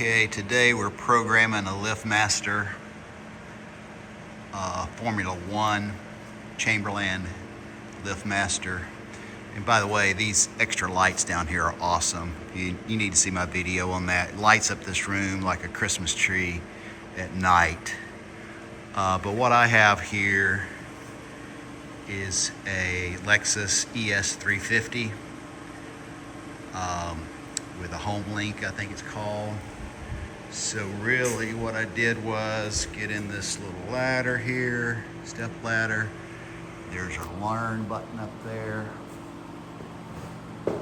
Okay, today we're programming a LiftMaster Formula 1 Chamberlain LiftMaster. And by the way, these extra lights down here are awesome. You need to see my video on that. It lights up this room like a Christmas tree at night. But what I have here is a Lexus ES350 with a home link, I think it's called. So really what I did was get in this little ladder here, step ladder. There's a learn button up there. And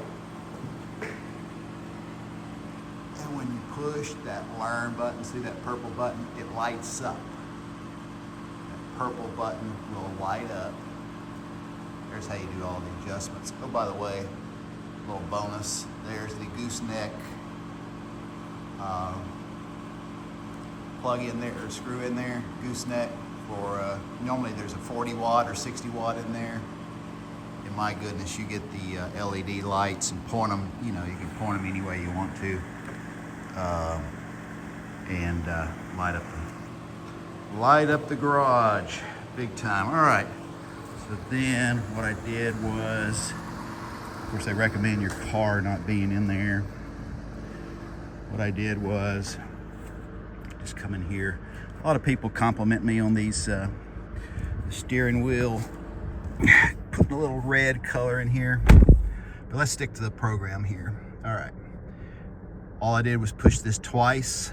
when you push that learn button, see that purple button? It lights up. That purple button will light up. There's how you do all the adjustments. Oh, by the way, little bonus, there's the gooseneck plug in there, or screw in there, gooseneck for, normally there's a 40 watt or 60 watt in there. And my goodness, you get the LED lights and point them, you know, you can point them any way you want to. And light up the garage, big time. All right, so then what I did was, of course, they recommend your car not being in there. What I did was just come in here. A lot of people compliment me on these the steering wheel, putting a little red color in here. But let's stick to the program here. All right. All I did was push this twice,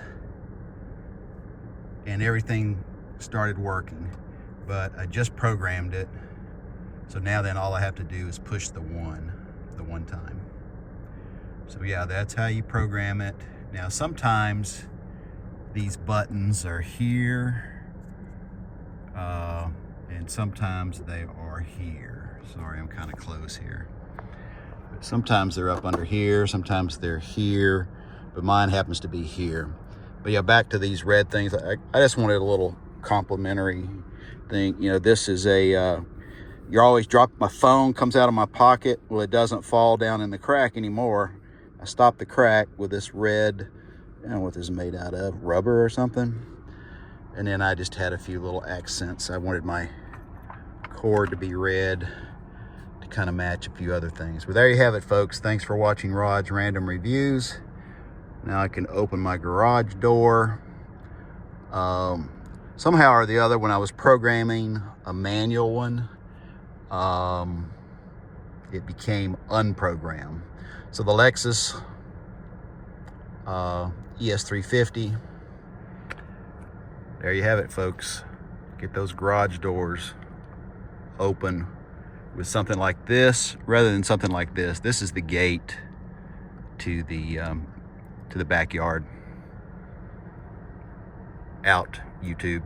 and everything started working. But I just programmed it. So now then all I have to do is push the one time. So yeah, that's how you program it. Now sometimes these buttons are here, and sometimes they are here. Sorry, I'm kind of close here. But sometimes they're up under here, sometimes they're here, but mine happens to be here. But yeah, back to these red things. I just wanted a little complimentary thing. You know, this is a, you're always dropping, my phone comes out of my pocket. Well, it doesn't fall down in the crack anymore. I stopped the crack with this red, I don't know what this is made out of, rubber or something. And then I just had a few little accents. I wanted my cord to be red to kind of match a few other things. But there you have it, folks. Thanks for watching Rod's Random Reviews. Now I can open my garage door. Somehow or the other, when I was programming a manual one, it became unprogrammed. So the Lexus ES350, there you have it, folks. Get those garage doors open with something like this rather than something like this. This is the gate to the backyard. Out, YouTube.